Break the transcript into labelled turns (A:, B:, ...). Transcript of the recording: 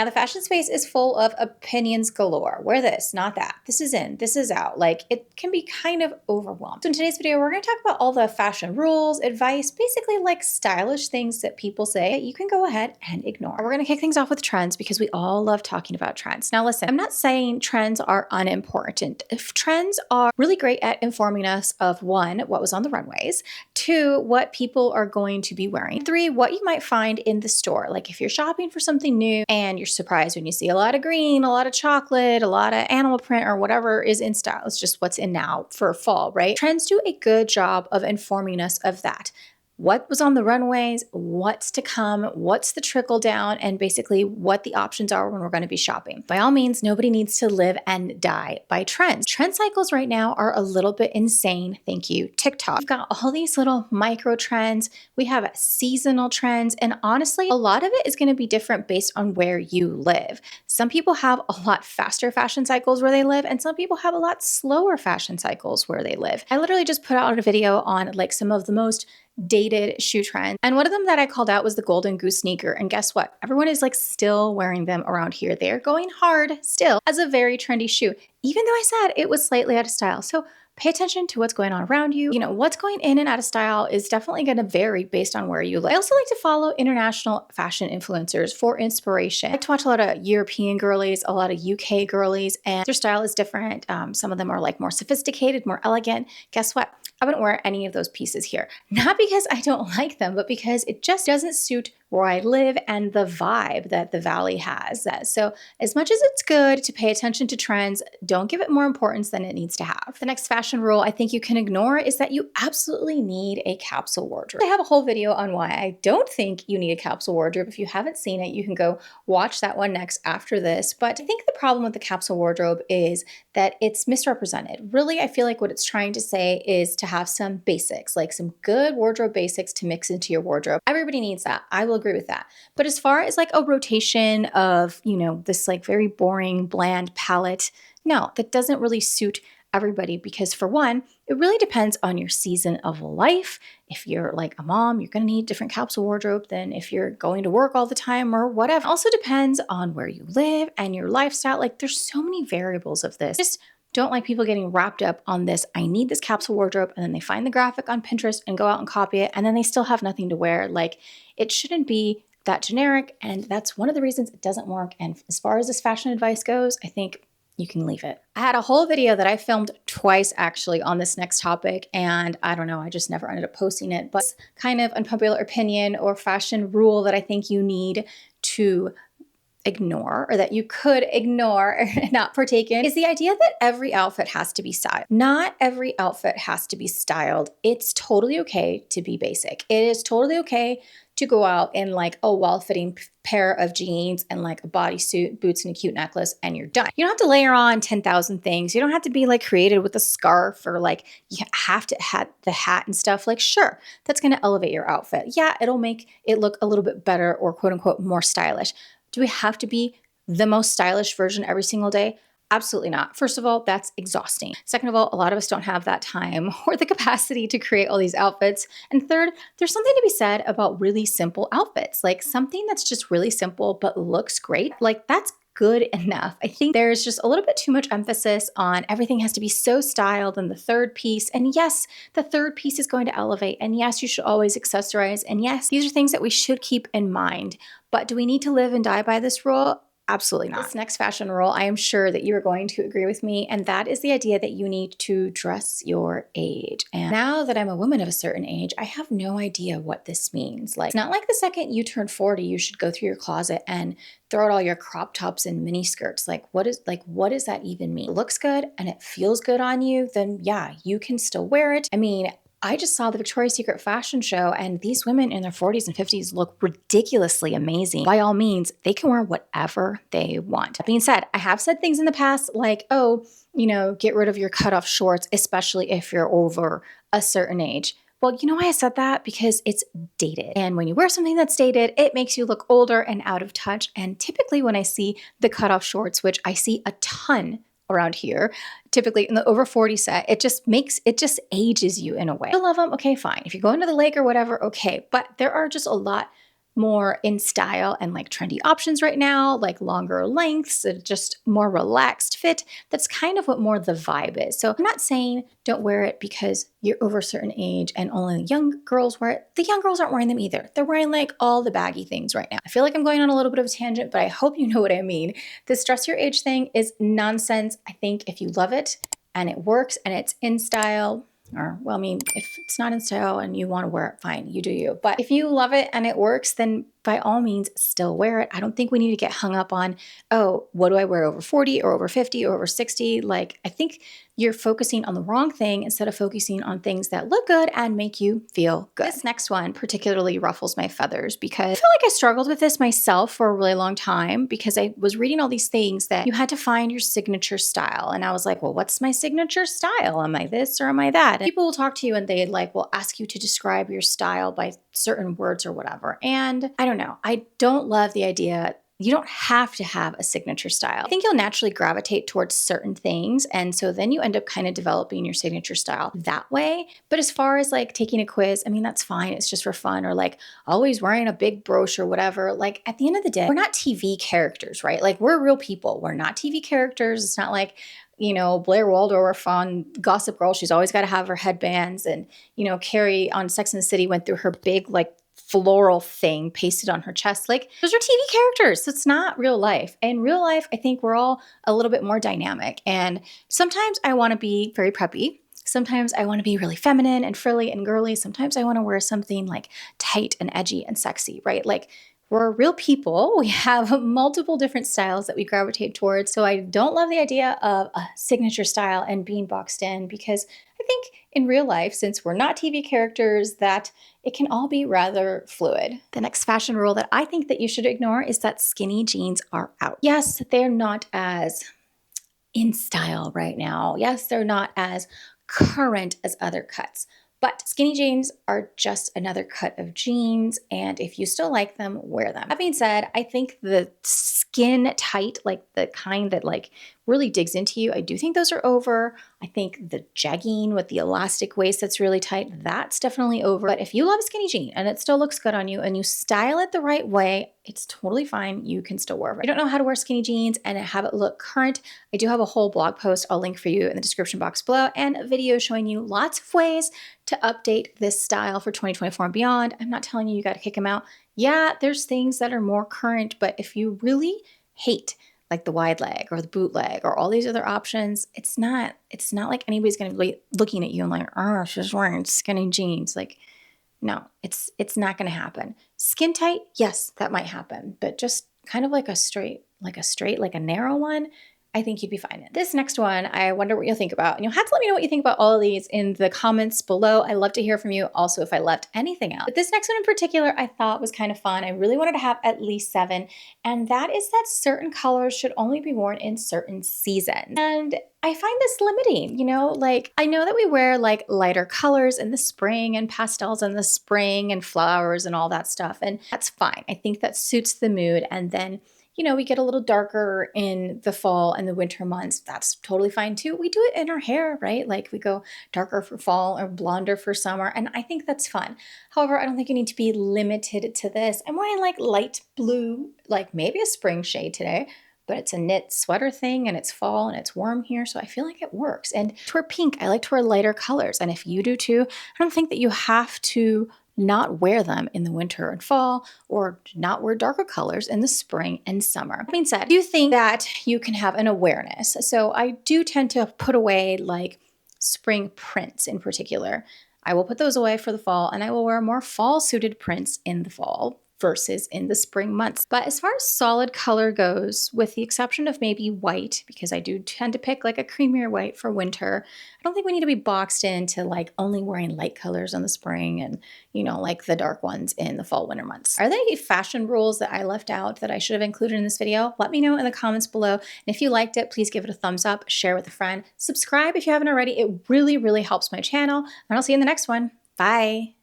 A: Now, the fashion space is full of opinions galore. Wear this, not that. This is in, this is out. Like, it can be kind of overwhelmed. So in today's video, we're going to talk about all the fashion rules, advice, basically like stylish things that people say that you can go ahead and ignore. We're going to kick things off with trends because we all love talking about trends. Now, listen, I'm not saying trends are unimportant. If trends are really great at informing us of one, what was on the runways, two, what people are going to be wearing, three, what you might find in the store. Like if you're shopping for something new and you're surprised when you see a lot of green, a lot of chocolate, a lot of animal print, or whatever is in style. It's just what's in now for fall, right? Trends do a good job of informing us of that. What was on the runways, what's to come, what's the trickle down, and basically what the options are when we're going to be shopping. By all means, nobody needs to live and die by trends. Trend cycles right now are a little bit insane. Thank you, TikTok. We've got all these little micro trends. We have seasonal trends. And honestly, a lot of it is going to be different based on where you live. Some people have a lot faster fashion cycles where they live, and some people have a lot slower fashion cycles where they live. I literally just put out a video on like some of the most dated shoe trends. And one of them that I called out was the Golden Goose sneaker. And guess what? Everyone is like still wearing them around here. They're going hard still as a very trendy shoe, even though I said it was slightly out of style. So pay attention to what's going on around you. You know, what's going in and out of style is definitely going to vary based on where you live. I also like to follow international fashion influencers for inspiration. I like to watch a lot of European girlies, a lot of UK girlies, and their style is different. Some of them are like more sophisticated, more elegant. Guess what? I wouldn't wear any of those pieces here. Not because I don't like them, but because it just doesn't suit where I live and the vibe that the Valley has. So as much as it's good to pay attention to trends, don't give it more importance than it needs to have. The next fashion rule I think you can ignore is that you absolutely need a capsule wardrobe. I have a whole video on why I don't think you need a capsule wardrobe. If you haven't seen it, you can go watch that one next after this. But I think the problem with the capsule wardrobe is that it's misrepresented. Really, I feel like what it's trying to say is to have some basics, like some good wardrobe basics to mix into your wardrobe. Everybody needs that. I will agree with that. But as far as like a rotation of, you know, this like very boring, bland palette, no, that doesn't really suit everybody because for one, it really depends on your season of life. If you're like a mom, you're going to need different capsule wardrobe than if you're going to work all the time or whatever. It also depends on where you live and your lifestyle. Like there's so many variables of this. Just don't like people getting wrapped up on this. I need this capsule wardrobe. And then they find the graphic on Pinterest and go out and copy it. And then they still have nothing to wear. Like it shouldn't be that generic. And that's one of the reasons it doesn't work. And as far as this fashion advice goes, I think you can leave it. I had a whole video that I filmed twice actually on this next topic. And I don't know, I just never ended up posting it. But kind of unpopular opinion or fashion rule that I think you need to ignore or that you could ignore and not partake in is the idea that every outfit has to be styled. Not every outfit has to be styled. It's totally okay to be basic. It is totally okay to go out in like a well-fitting pair of jeans and like a bodysuit, boots, and a cute necklace, and you're done. You don't have to layer on 10,000 things. You don't have to be like creative with a scarf or like you have to have the hat and stuff. Like, sure, that's going to elevate your outfit. Yeah, it'll make it look a little bit better or quote unquote more stylish. Do we have to be the most stylish version every single day? Absolutely not. First of all, that's exhausting. Second of all, a lot of us don't have that time or the capacity to create all these outfits. And third, there's something to be said about really simple outfits, like something that's just really simple but looks great. Like that's good enough. I think there's just a little bit too much emphasis on everything has to be so styled and the third piece. And yes, the third piece is going to elevate. And yes, you should always accessorize. And yes, these are things that we should keep in mind. But do we need to live and die by this rule? Absolutely not. This next fashion rule, I am sure that you are going to agree with me, and that is the idea that you need to dress your age. And now that I'm a woman of a certain age, I have no idea what this means. Like, it's not like the second you turn 40, you should go through your closet and throw out all your crop tops and mini skirts. What does that even mean? It looks good and it feels good on you, then yeah, you can still wear it. I mean, I just saw the Victoria's Secret fashion show and these women in their 40s and 50s look ridiculously amazing. By all means, they can wear whatever they want. That being said, I have said things in the past like, oh, you know, get rid of your cutoff shorts, especially if you're over a certain age. Well, you know why I said that? Because it's dated. And when you wear something that's dated, it makes you look older and out of touch. And typically when I see the cutoff shorts, which I see a ton around here, typically in the over 40 set, it just ages you in a way. I love them, okay, fine. If you're going to the lake or whatever, okay. But there are just a lot more in style and like trendy options right now, like longer lengths, just more relaxed fit. That's kind of what more the vibe is. So I'm not saying don't wear it because you're over a certain age and only the young girls wear it. The young girls aren't wearing them either. They're wearing like all the baggy things right now. I feel like I'm going on a little bit of a tangent, but I hope you know what I mean. This dress your age thing is nonsense. I think if you love it and it works and it's in style, or, well, I mean, if it's not in style and you want to wear it, fine, you do you. But if you love it and it works, then by all means, still wear it. I don't think we need to get hung up on, oh, what do I wear over 40 or over 50 or over 60? Like, I think you're focusing on the wrong thing instead of focusing on things that look good and make you feel good. This next one particularly ruffles my feathers because I feel like I struggled with this myself for a really long time because I was reading all these things that you had to find your signature style. And I was like, well, what's my signature style? Am I this or am I that? And people will talk to you and they like will ask you to describe your style by certain words or whatever. And I don't know. I don't love the idea. You don't have to have a signature style. I think you'll naturally gravitate towards certain things. And so then you end up kind of developing your signature style that way. But as far as like taking a quiz, I mean, that's fine. It's just for fun, or like always wearing a big brooch or whatever. Like at the end of the day, we're not TV characters, right? Like we're real people. We're not TV characters. It's not like, you know, Blair Waldorf on Gossip Girl. She's always got to have her headbands. And, you know, Carrie on Sex and the City went through her big like floral thing pasted on her chest. Like those are TV characters. So it's not real life. In real life, I think we're all a little bit more dynamic. And sometimes I want to be very preppy. Sometimes I want to be really feminine and frilly and girly. Sometimes I want to wear something like tight and edgy and sexy, right? Like we're real people. We have multiple different styles that we gravitate towards. So I don't love the idea of a signature style and being boxed in because I think in real life, since we're not TV characters, that it can all be rather fluid. The next fashion rule that I think that you should ignore is that skinny jeans are out. Yes, they're not as in style right now. Yes, they're not as current as other cuts. But skinny jeans are just another cut of jeans, and if you still like them, wear them. That being said, I think the skin tight, like the kind that like really digs into you, I do think those are over. I think the jegging with the elastic waist that's really tight, that's definitely over. But if you love a skinny jean and it still looks good on you and you style it the right way, it's totally fine. You can still wear it. If you don't know how to wear skinny jeans and have it look current, I do have a whole blog post I'll link for you in the description box below and a video showing you lots of ways to update this style for 2024 and beyond. I'm not telling you you got to kick them out. Yeah, there's things that are more current, but if you really hate like the wide leg or the bootleg or all these other options, it's not like anybody's going to be looking at you and like, oh, she's wearing skinny jeans. Like, no, it's not going to happen. Skin tight, yes, that might happen, but just kind of like a narrow one, I think you'd be fine in. This next one, I wonder what you'll think about. And you'll have to let me know what you think about all of these in the comments below. I love to hear from you also if I left anything out. But this next one in particular, I thought was kind of fun. I really wanted to have at least 7. And that is that certain colors should only be worn in certain seasons. And I find this limiting, you know, like I know that we wear like lighter colors in the spring and pastels in the spring and flowers and all that stuff. And that's fine. I think that suits the mood. And then you know, we get a little darker in the fall and the winter months. That's totally fine too. We do it in our hair, right? Like we go darker for fall or blonder for summer. And I think that's fun. However, I don't think you need to be limited to this. I'm wearing like light blue, like maybe a spring shade today, but it's a knit sweater thing and it's fall and it's warm here. So I feel like it works. And to wear pink, I like to wear lighter colors. And if you do too, I don't think that you have to not wear them in the winter and fall, or not wear darker colors in the spring and summer. That being said, I do think that you can have an awareness. So I do tend to put away like spring prints in particular. I will put those away for the fall and I will wear more fall suited prints in the fall versus in the spring months. But as far as solid color goes, with the exception of maybe white, because I do tend to pick like a creamier white for winter, I don't think we need to be boxed into like only wearing light colors in the spring and, you know, like the dark ones in the fall, winter months. Are there any fashion rules that I left out that I should have included in this video? Let me know in the comments below. And if you liked it, please give it a thumbs up, share with a friend, subscribe if you haven't already. It really, really helps my channel. And I'll see you in the next one. Bye.